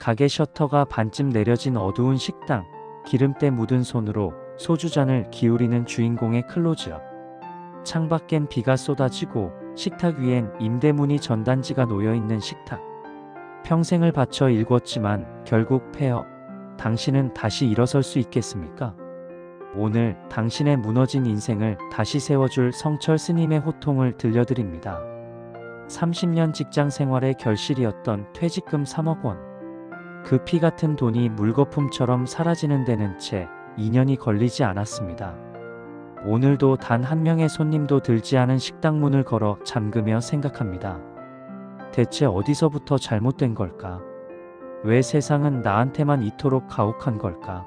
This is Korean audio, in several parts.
가게 셔터가 반쯤 내려진 어두운 식당, 기름때 묻은 손으로 소주잔을 기울이는 주인공의 클로즈업. 창밖엔 비가 쏟아지고 식탁 위엔 임대문의 전단지가 놓여있는 식탁. 평생을 바쳐 일궜지만 결국 폐업. 당신은 다시 일어설 수 있겠습니까? 오늘 당신의 무너진 인생을 다시 세워줄 성철 스님의 호통을 들려드립니다. 30년 직장 생활의 결실이었던 퇴직금 3억 원. 그 피 같은 돈이 물거품처럼 사라지는 데는 채 2년이 걸리지 않았습니다. 오늘도 단 한 명의 손님도 들지 않은 식당 문을 걸어 잠그며 생각합니다. 대체 어디서부터 잘못된 걸까? 왜 세상은 나한테만 이토록 가혹한 걸까?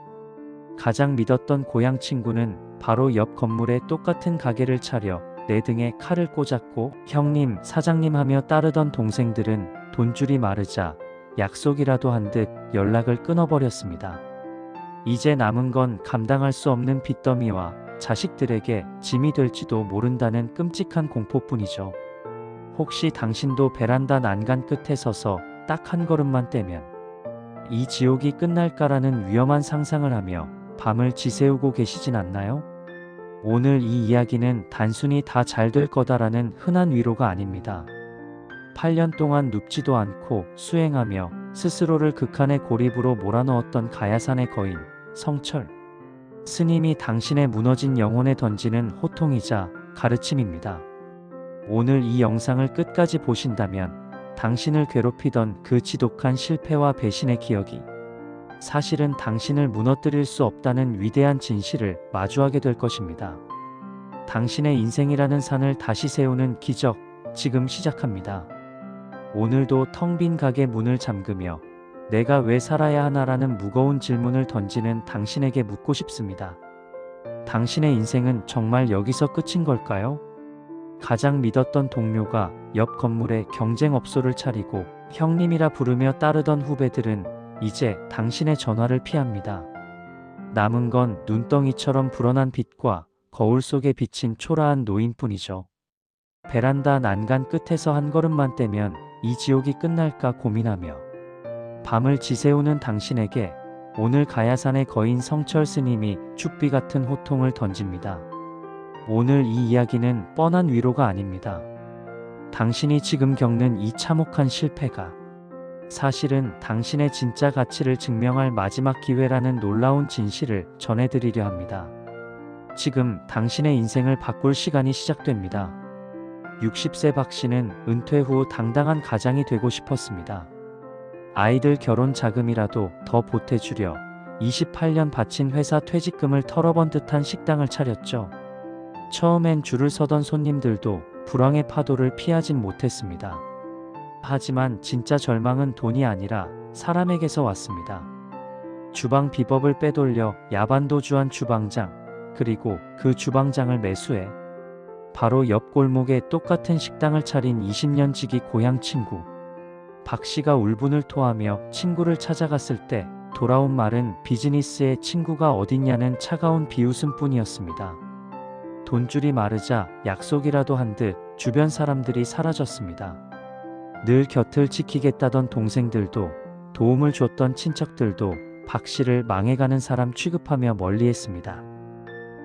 가장 믿었던 고향 친구는 바로 옆 건물에 똑같은 가게를 차려 내 등에 칼을 꽂았고, 형님, 사장님 하며 따르던 동생들은 돈줄이 마르자 약속이라도 한 듯 연락을 끊어버렸습니다. 이제 남은 건 감당할 수 없는 빚더미와 자식들에게 짐이 될지도 모른다는 끔찍한 공포뿐이죠. 혹시 당신도 베란다 난간 끝에 서서 딱 한 걸음만 떼면 이 지옥이 끝날까라는 위험한 상상을 하며 밤을 지새우고 계시진 않나요? 오늘 이 이야기는 단순히 다 잘 될 거다라는 흔한 위로가 아닙니다. 8년 동안 눕지도 않고 수행하며 스스로를 극한의 고립으로 몰아넣었던 가야산의 거인 성철 스님이 당신의 무너진 영혼에 던지는 호통이자 가르침입니다. 오늘 이 영상을 끝까지 보신다면 당신을 괴롭히던 그 지독한 실패와 배신의 기억이 사실은 당신을 무너뜨릴 수 없다는 위대한 진실을 마주하게 될 것입니다. 당신의 인생이라는 산을 다시 세우는 기적, 지금 시작합니다. 오늘도 텅 빈 가게 문을 잠그며 내가 왜 살아야 하나라는 무거운 질문을 던지는 당신에게 묻고 싶습니다. 당신의 인생은 정말 여기서 끝인 걸까요? 가장 믿었던 동료가 옆 건물에 경쟁업소를 차리고 형님이라 부르며 따르던 후배들은 이제 당신의 전화를 피합니다. 남은 건 눈덩이처럼 불어난 빛과 거울 속에 비친 초라한 노인뿐이죠. 베란다 난간 끝에서 한 걸음만 떼면 이 지옥이 끝날까 고민하며 밤을 지새우는 당신에게 오늘 가야산의 거인 성철 스님이 죽비 같은 호통을 던집니다. 오늘 이 이야기는 뻔한 위로가 아닙니다. 당신이 지금 겪는 이 참혹한 실패가 사실은 당신의 진짜 가치를 증명할 마지막 기회라는 놀라운 진실을 전해드리려 합니다. 지금 당신의 인생을 바꿀 시간이 시작됩니다. 60세 박 씨는 은퇴 후 당당한 가장이 되고 싶었습니다. 아이들 결혼 자금이라도 더 보태주려 28년 바친 회사 퇴직금을 털어번 듯한 식당을 차렸죠. 처음엔 줄을 서던 손님들도 불황의 파도를 피하진 못했습니다. 하지만 진짜 절망은 돈이 아니라 사람에게서 왔습니다. 주방 비법을 빼돌려 야반도주한 주방장, 그리고 그 주방장을 매수해 바로 옆 골목에 똑같은 식당을 차린 20년 지기 고향 친구 박 씨가 울분을 토하며 친구를 찾아갔을 때 돌아온 말은 비즈니스의 친구가 어딨냐는 차가운 비웃음뿐이었습니다. 돈줄이 마르자 약속이라도 한 듯 주변 사람들이 사라졌습니다. 늘 곁을 지키겠다던 동생들도 도움을 줬던 친척들도 박 씨를 망해가는 사람 취급하며 멀리했습니다.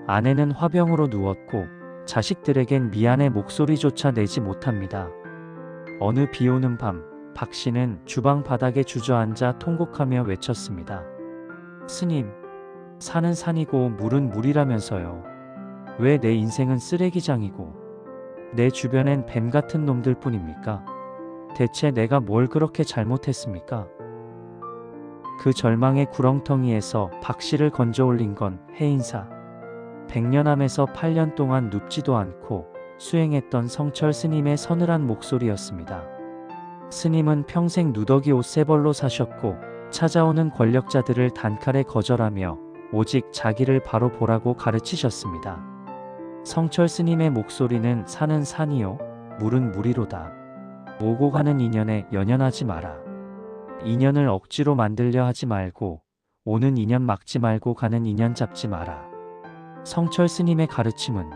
아내는 화병으로 누웠고 자식들에겐 미안해 목소리조차 내지 못합니다. 어느 비오는 밤 박 씨는 주방 바닥에 주저앉아 통곡하며 외쳤습니다. 스님, 산은 산이고 물은 물이라면서요. 왜 내 인생은 쓰레기장이고 내 주변엔 뱀 같은 놈들 뿐입니까? 대체 내가 뭘 그렇게 잘못했습니까? 그 절망의 구렁텅이에서 박 씨를 건져 올린 건 해인사. 백년암에서 8년 동안 눕지도 않고 수행했던 성철 스님의 서늘한 목소리였습니다. 스님은 평생 누더기 옷 세 벌로 사셨고 찾아오는 권력자들을 단칼에 거절하며 오직 자기를 바로 보라고 가르치셨습니다. 성철 스님의 목소리는 산은 산이요 물은 물이로다. 오고 가는 인연에 연연하지 마라. 인연을 억지로 만들려 하지 말고 오는 인연 막지 말고 가는 인연 잡지 마라. 성철 스님의 가르침은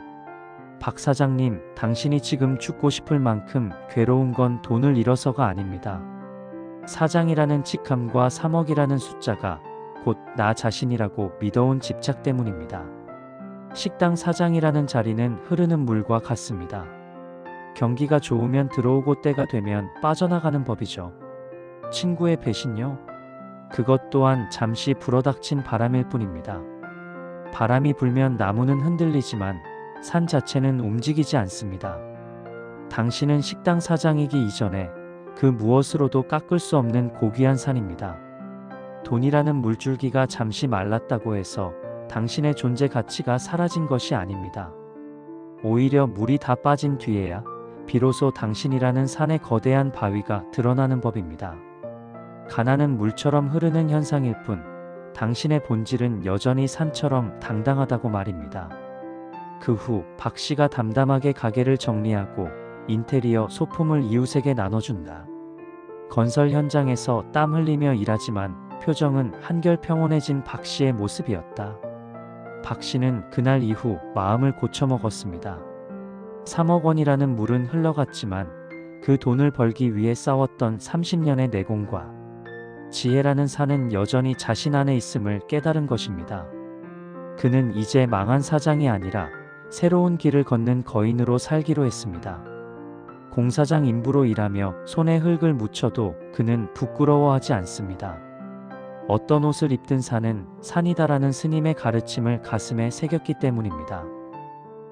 박 사장님, 당신이 지금 죽고 싶을 만큼 괴로운 건 돈을 잃어서가 아닙니다. 사장이라는 직함과 3억이라는 숫자가 곧 나 자신이라고 믿어온 집착 때문입니다. 식당 사장이라는 자리는 흐르는 물과 같습니다. 경기가 좋으면 들어오고 때가 되면 빠져나가는 법이죠. 친구의 배신요? 그것 또한 잠시 불어닥친 바람일 뿐입니다. 바람이 불면 나무는 흔들리지만 산 자체는 움직이지 않습니다. 당신은 식당 사장이기 이전에 그 무엇으로도 깎을 수 없는 고귀한 산입니다. 돈이라는 물줄기가 잠시 말랐다고 해서 당신의 존재 가치가 사라진 것이 아닙니다. 오히려 물이 다 빠진 뒤에야 비로소 당신이라는 산의 거대한 바위가 드러나는 법입니다. 가난은 물처럼 흐르는 현상일 뿐 당신의 본질은 여전히 산처럼 당당하다고 말입니다. 그 후 박 씨가 담담하게 가게를 정리하고 인테리어 소품을 이웃에게 나눠준다. 건설 현장에서 땀 흘리며 일하지만 표정은 한결 평온해진 박 씨의 모습이었다. 박 씨는 그날 이후 마음을 고쳐먹었습니다. 3억 원이라는 물은 흘러갔지만 그 돈을 벌기 위해 싸웠던 30년의 내공과 지혜라는 산은 여전히 자신 안에 있음을 깨달은 것입니다. 그는 이제 망한 사장이 아니라 새로운 길을 걷는 거인으로 살기로 했습니다. 공사장 인부로 일하며 손에 흙을 묻혀도 그는 부끄러워하지 않습니다. 어떤 옷을 입든 산은 산이다라는 스님의 가르침을 가슴에 새겼기 때문입니다.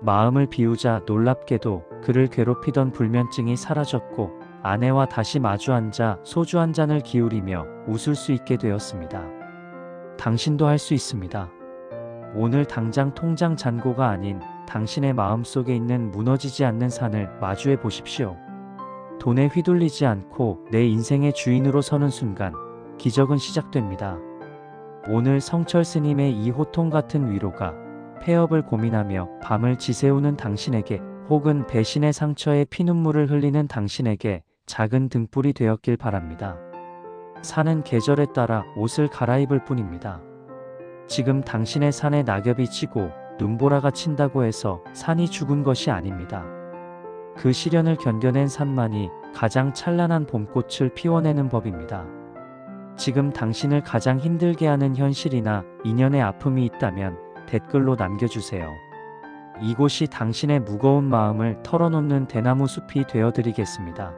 마음을 비우자 놀랍게도 그를 괴롭히던 불면증이 사라졌고 아내와 다시 마주 앉아 소주 한 잔을 기울이며 웃을 수 있게 되었습니다. 당신도 할 수 있습니다. 오늘 당장 통장 잔고가 아닌 당신의 마음속에 있는 무너지지 않는 산을 마주해 보십시오. 돈에 휘둘리지 않고 내 인생의 주인으로 서는 순간 기적은 시작됩니다. 오늘 성철 스님의 이 호통 같은 위로가 폐업을 고민하며 밤을 지새우는 당신에게 혹은 배신의 상처에 피눈물을 흘리는 당신에게 작은 등불이 되었길 바랍니다. 산은 계절에 따라 옷을 갈아입을 뿐입니다. 지금 당신의 산에 낙엽이 지고 눈보라가 친다고 해서 산이 죽은 것이 아닙니다. 그 시련을 견뎌낸 산만이 가장 찬란한 봄꽃을 피워내는 법입니다. 지금 당신을 가장 힘들게 하는 현실이나 인연의 아픔이 있다면 댓글로 남겨주세요. 이곳이 당신의 무거운 마음을 털어놓는 대나무 숲이 되어드리겠습니다.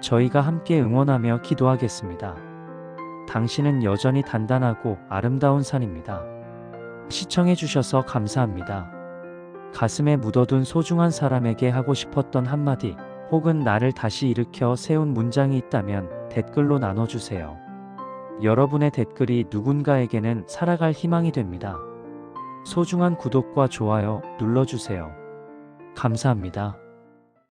저희가 함께 응원하며 기도하겠습니다. 당신은 여전히 단단하고 아름다운 산입니다. 시청해주셔서 감사합니다. 가슴에 묻어둔 소중한 사람에게 하고 싶었던 한마디 혹은 나를 다시 일으켜 세운 문장이 있다면 댓글로 나눠주세요. 여러분의 댓글이 누군가에게는 살아갈 희망이 됩니다. 소중한 구독과 좋아요 눌러주세요. 감사합니다.